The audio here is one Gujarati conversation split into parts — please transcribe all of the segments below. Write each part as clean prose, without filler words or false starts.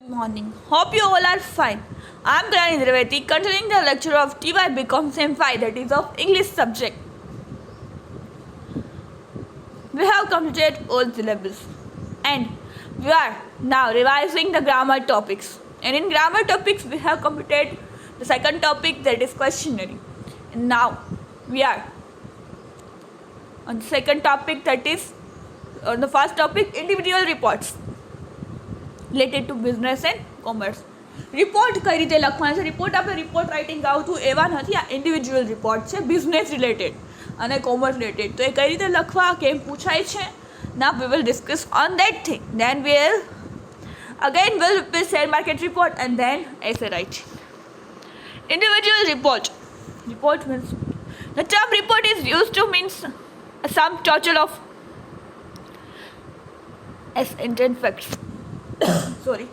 Morning. Hope you all are fine. I am Kalani Draveti, continuing the lecture of TY Become Sem 5, that is of English subject. We have completed all syllabus and we are now revising the grammar topics. And in grammar topics, we have completed the second topic, that is questionnaire. And now we are on the second topic, that is on the first topic, individual reports related to business and commerce. Report કઈ રીતે લખવાનો છે? આપણે રિપોર્ટ રાઇટિંગ આવતું એવા નથી, આ ઇન્ડિવિજ્યુઅલ રિપોર્ટ છે બિઝનેસ રિલેટેડ અને કોમર્સ રિલેટેડ. તો એ કઈ રીતે લખવા, કેમ પૂછાય છે? ના we will discuss on that thing. Then we'll share market report and then essay writing. Individual report means the term report is used to means a sum total of and facts. Sorry,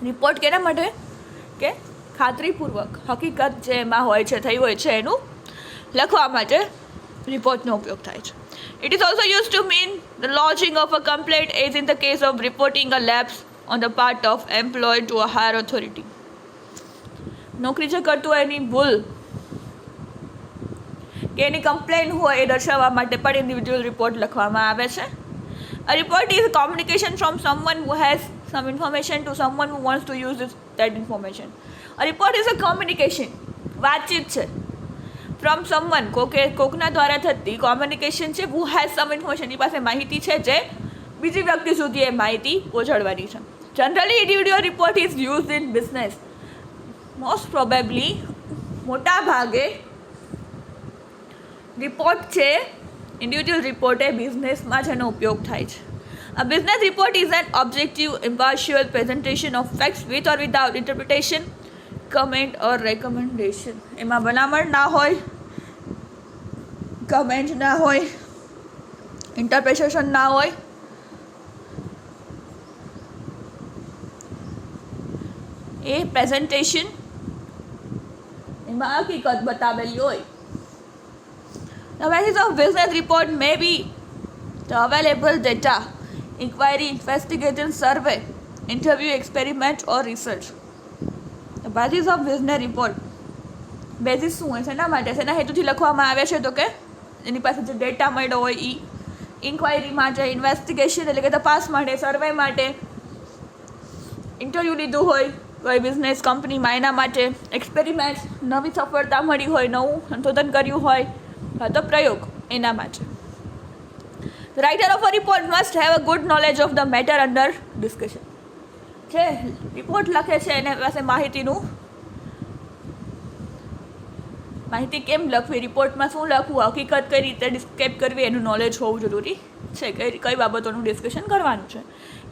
report કેના માટે કે ખાતરીપૂર્વક હકીકત જે એમાં હોય છે, થઈ હોય છે, એનું લખવા માટે રિપોર્ટનો ઉપયોગ થાય છે. It is also use to mean the lodging of a complaint as in the case of reporting a lapse on the part of employ to a higher authority. નોકરી જે કરતું હોય એની ભૂલ કે એની કમ્પ્લેન હોય એ દર્શાવવા માટે પણ ઇન્ડિવિજ્યુઅલ રિપોર્ટ લખવામાં આવે છે. A report is a communication from someone who has some information to someone who wants to use that information. A report is a communication. વાતચીત છે. From someone, કોકના દ્વારા થતી કોમ્યુનિકેશન છે. Who has some information. એની પાસે માહિતી છે જે બીજી વ્યક્તિ સુધી એ માહિતી પહોંચાડવાની છે. Generally, individual report is used in business. Most probably, મોટા ભાગે રિપોર્ટ છે ઇન્ડિવિજ્યુઅલ રિપોર્ટ એ બિઝનેસમાં જ એનો ઉપયોગ થાય છે. A business report is an objective, impartial presentation of facts with or without interpretation, comment or recommendation. એમાં બનાવટ ના હોય, કમેન્ટ ના હોય, ઇન્ટરપ્રિટેશન ના હોય. એ પ્રેઝન્ટેશન એમાં હકીકત બતાવેલી હોય. The basis of business report may be the available data, inquiry, investigation, survey, interview, experiment or research. The basis of business report. Basis શું હોય છે? એના માટે એના હેતુથી લખવામાં આવે છે તો કે એની પાસે જે ડેટા મળ્યો હોય એ ઇન્ક્વાયરી માટે, ઇન્વેસ્ટિગેશન એટલે કે તપાસ માટે, સર્વે માટે, ઇન્ટરવ્યૂ લીધું હોય કોઈ બિઝનેસ કંપનીમાં એના માટે, એક્સપેરિમેન્ટ, નવી સફળતા મળી હોય, નવું સંશોધન કર્યું હોય, તો પ્રયોગ એના માટે. The writer of a report must have a good knowledge of the matter under discussion. જે રિપોર્ટ લખે છે એને પાસે માહિતી કેમ લખવી, રિપોર્ટમાં શું લખવું, હકીકત કઈ રીતે ડિસ્ક્રાઇબ કરવી, એનું નોલેજ હોવું જરૂરી છે. કઈ બાબતોનું ડિસ્કશન કરવાનું છે.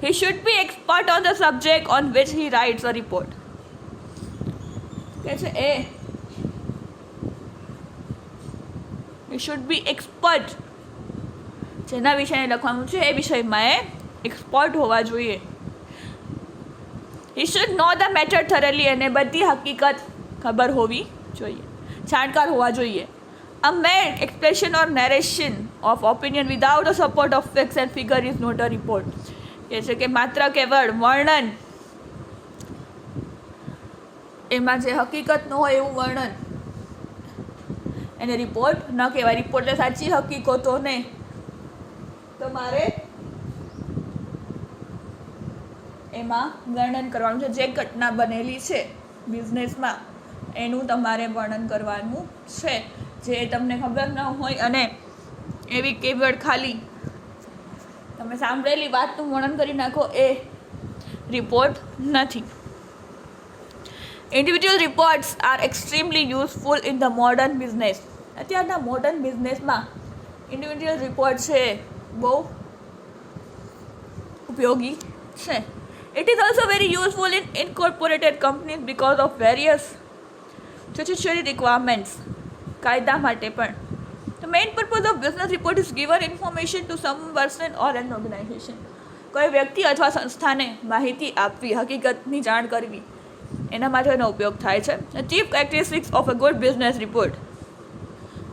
He should be expert on the subject on which he writes a report. કે છે he should be expert. જેના વિષયને લખવાનું છે એ વિષયમાં એ એક્સપર્ટ હોવા જોઈએ. He should know the matter thoroughly. અને બધી હકીકત ખબર હોવી જોઈએ, જાણકાર હોવા જોઈએ. A mere expression or narration of opinion without the support of facts and figure is not a report. એ છે કે માત્ર કેવળ વર્ણન, એમાં જે હકીકત ન હોય એવું વર્ણન, એને રિપોર્ટ ન કહેવાય. રિપોર્ટ સાચી હકીકતોને તમારે એમાં વર્ણન કરવાનું છે. જે ઘટના બનેલી છે બિઝનેસમાં એનું તમારે વર્ણન કરવાનું છે. જે તમને ખબર ન હોય અને એવી કેવળ ખાલી તમે સાંભળેલી વાતનું વર્ણન કરી નાખો એ રિપોર્ટ નથી. Individual reports are extremely useful in the modern business. અત્યારના મોડર્ન બિઝનેસમાં ઇન્ડિવિજ્યુઅલ રિપોર્ટ છે બહુ ઉપયોગી છે. It is also very useful in incorporated companies because of various statutory requirements. કાયદા માટે પણ. The main purpose of business report is given information to some person or an organization. કોઈ વ્યક્તિ અથવા સંસ્થાને માહિતી આપવી, હકીકતની જાણ કરવી, એના માટે એનો ઉપયોગ થાય છે. The chief characteristics of a good business report.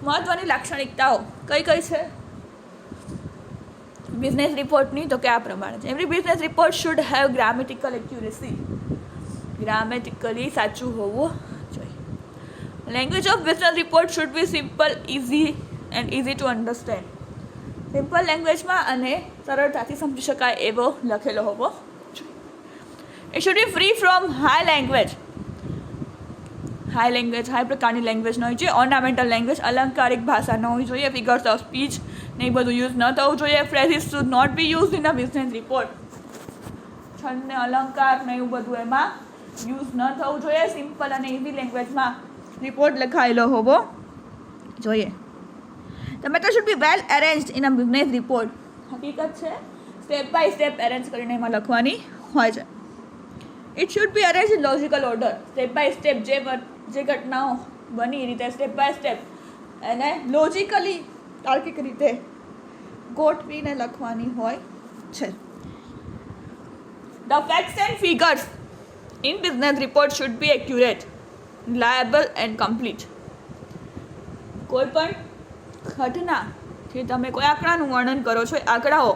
મહત્વની લાક્ષણિકતાઓ કઈ છે? બિઝનેસ રિપોર્ટની તો કયા પ્રમાણે છે? Every business report should have grammatical accuracy, grammatically સાચું હોવું જોઈએ. Language of business report should be simple, easy and easy to understand. Simple લેંગ્વેજમાં અને સરળતાથી સમજી શકાય એવો લખેલો હોવો જોઈએ. It should B free from high language, high પ્રકારની લેંગ્વેજ ન હોવી જોઈએ. ઓર્નામેન્ટલ લેંગ્વેજ, અલંકારિક ભાષા ન હોવી જોઈએ. ફિગર્સ ઓફ સ્પીચ ને એ બધું યુઝ ન થવું જોઈએ. Phrases should not be use in a business report. છંદ ને અલંકાર ને એવું બધું એમાં યુઝ ન થવું જોઈએ. સિમ્પલ અને ઇઝી લેંગ્વેજમાં રિપોર્ટ લખાયેલો હોવો જોઈએ. The method should be well arranged in a business report. હકીકત છે સ્ટેપ બાય સ્ટેપ અરેન્જ કરીને એમાં લખવાની હોય છે. It should be arrange in logical order. Step by step જે ઘટનાઓ બની એ રીતે સ્ટેપ બાય સ્ટેપ એને લોજિકલી તાર્કિક રીતે ગોઠવીને લખવાની હોય છે. The facts and figures in business report should be accurate, reliable and complete. કોઈ પણ ઘટના જે તમે કોઈ આંકડાનું વર્ણન કરો છો, આંકડાઓ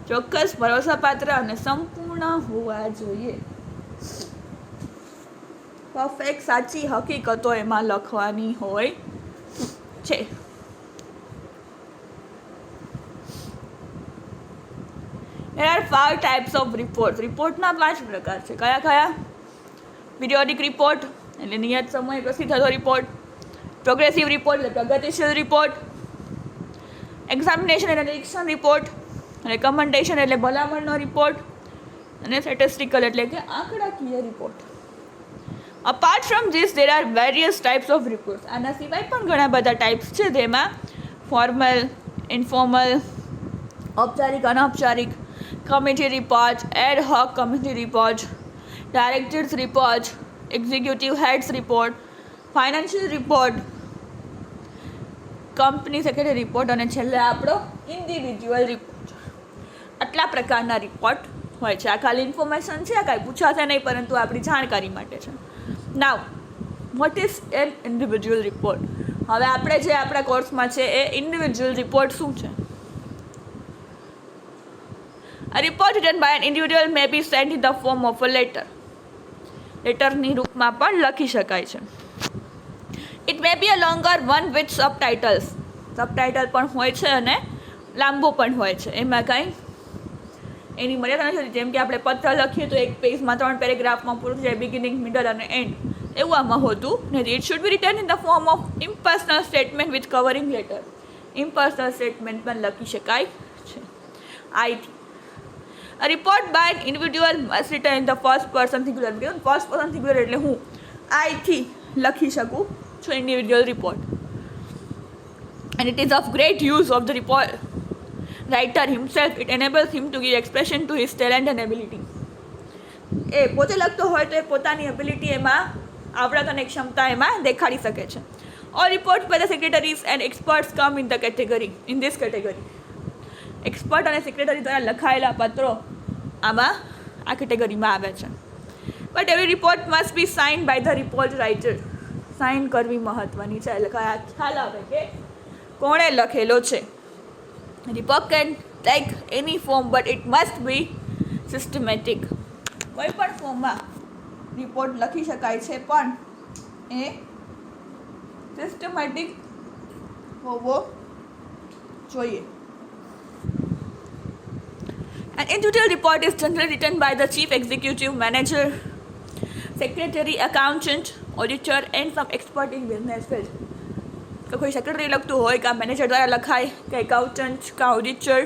ચોક્કસ, ભરોસાપાત્ર અને સંપૂર્ણ હોવા જોઈએ. પરફેક્ટ સાચી હકીકતો એમાં લખવાની હોય છે. There are 5 types of reports. રિપોર્ટના 5 પ્રકાર છે. કયા કયા? પીરિયોડિક રિપોર્ટ એટલે નિયત સમયે પ્રસિદ્ધ થતો રિપોર્ટ, પ્રોગ્રેસિવ રિપોર્ટ એટલે પ્રગતિશીલ રિપોર્ટ, એક્ઝામિનેશન એટલે નિરીક્ષણ રિપોર્ટ, રેકમેન્ડેશન એટલે ભલામણનો રિપોર્ટ, અને સ્ટેટિસ્ટિકલ એટલે કે આંકડાકીય report. Apart from this there are various types of report. આના સિવાય પણ ઘણા બધા ટાઈપ્સ છે, જેમાં ફોર્મલ, ઇન્ફોર્મલ, ઔપચારિક, અનૌપચારિક, committee report, ad hoc committee report, directors report, executive heads report, financial report, company secretary report અને છેલ્લે આપણો ઇન્ડિવિજ્યુઅલ રિપોર્ટ. આટલા પ્રકારના રિપોર્ટ હોય છે. આ ખાલી ઇન્ફોર્મેશન છે, આ કાંઈ પૂછાશે નહીં, પરંતુ આપણી જાણકારી માટે છે. નાવ what is an individual report? હવે આપણે જે આપણા કોર્સમાં છે એ ઇન્ડિવિજ્યુઅલ રિપોર્ટ શું છે? A report written by an individual may be sent in the form of a letter. લેટરની રૂપમાં પણ લખી શકાય છે. It may be a longer one with subtitles. Subtitle પણ હોય છે અને લાંબો પણ હોય છે. એમાં કાંઈ એની મર્યાદા નથી. જેમ કે આપણે પત્ર લખીએ તો એક પેજમાં 3 પેરેગ્રાફમાં પૂરું જાય, બિગિનિંગ, મિડલ અને એન્ડ, એવું આમાં હોતું નથી. It should be written in the form of impersonal statement with covering letter. Impersonal statement પણ લખી શકાય છે. આઈથી A report by an individual must written in the first person singular. First person singular એટલે હું આઈથી લખી શકું છું individual report. And it is of great use of the report writer himself. It enables him to give expression to his talent and ability. એ પોતે લખતો હોય તો એ પોતાની એબિલિટી એમાં, આવડત અને ક્ષમતા એમાં દેખાડી શકે છે. All reports by the secretaries and experts come in the category, in this category. Expert અને સેક્રેટરી દ્વારા લખાયેલા પત્રો આમાં આ કેટેગરીમાં આવે છે. But every report must be sign by the report writer. Sign કરવી મહત્વની છે, એટલે ખ્યાલ આવે કે કોણે લખેલો છે. Report can take any form but it must be systematic. કોઈ પણ ફોર્મમાં રિપોર્ટ લખી શકાય છે, પણ એ સિસ્ટમેટિક હોવો જોઈએ. An individual report is generally written by the chief executive, manager, secretary, accountant, auditor and some expert in business field. તો કોઈ સેક્રેટરી લખતું હોય, કાં મેનેજર દ્વારા લખાય, કે એકાઉન્ટન્ટ, કાં ઓડિટર,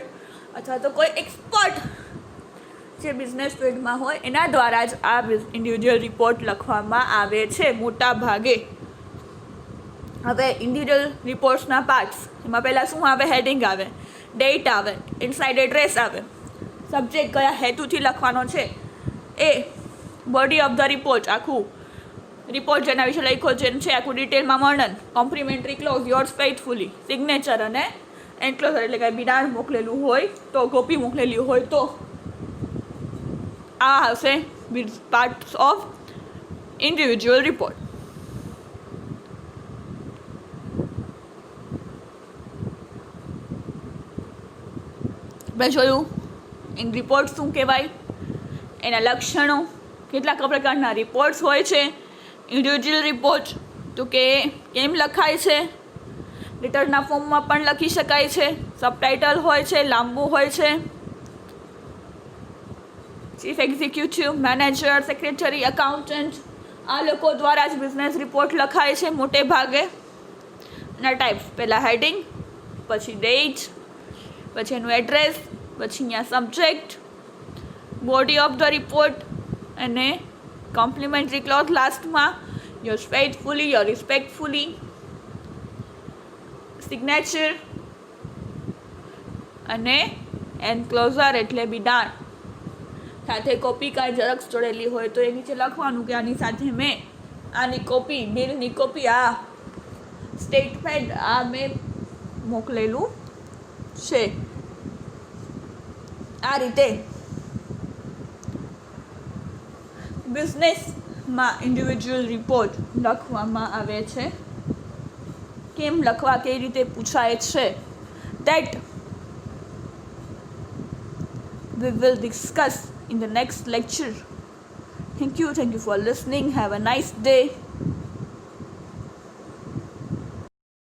અથવા તો કોઈ એક્સપર્ટ જે બિઝનેસ ફિલ્ડમાં હોય એના દ્વારા જ આ ઇન્ડિવિજ્યુઅલ રિપોર્ટ લખવામાં આવે છે મોટા ભાગે. હવે ઇન્ડિવિજ્યુઅલ રિપોર્ટ્સના પાર્ટ્સ, એમાં પહેલાં શું આવે? હેડિંગ આવે, ડેટ આવે, ઇનસાઇડ એડ્રેસ આવે, સબ્જેક્ટ કયા હેતુથી લખવાનો છે એ, બોડી ઓફ ધ રિપોર્ટ, આખું રિપોર્ટ જેના વિશે લખ્યો છે આખું ડિટેલમાં વર્ણન, કોમ્પ્લિમેન્ટરી ક્લોઝ, યોર્સ ફેithફુલી, સિગ્નેચર અને એન્ક્લોઝર એટલે કાંઈ બિડાણ મોકલેલું હોય તો, કોપી મોકલેલી હોય તો આ હશે પાર્ટ્સ ઓફ ઇન્ડિવિજ્યુઅલ રિપોર્ટ. આપણે જોયું ઇન રિપોર્ટ શું કહેવાય, એના લક્ષણો, કેટલાક પ્રકારના રિપોર્ટ્સ હોય છે. ઇન્ડિવિજ્યુઅલ રિપોર્ટ તો કે કેમ લખાય છે, લેટરના ફોર્મમાં પણ લખી શકાય છે, સબટાઇટલ હોય છે, લાંબુ હોય છે. Chief executive, manager, secretary, accountant, આ લોકો દ્વારા જ બિઝનેસ રિપોર્ટ લખાય છે મોટે ભાગે. એના ટાઈપ્સ, પહેલાં હેડિંગ, પછી ડેટ, પછી એનું એડ્રેસ, પછી અહીંયા subject, body of the report અને કોમ્પ્લિમેન્ટરી ક્લોઝ લાસ્ટમાં, your faithfully, your respectfully, signature અને એન્ક્લોઝર એટલે બિડાણ. સાથે કોપી કાંઈ ઝેરોક્ષ જોડેલી હોય તો એ નીચે લખવાનું કે આની સાથે મેં આની કોપી, બિલની કોપી, આ સ્ટેટમેન્ટ આ મેં મોકલેલું છે. આ રીતે બિઝનેસમાં ઇન્ડિવિજ્યુઅલ રિપોર્ટ લખવામાં આવે છે. કેમ લખવા, કઈ રીતે પૂછાય છે, that we will discuss in the next lecture. Thank you for listening. Have a nice day.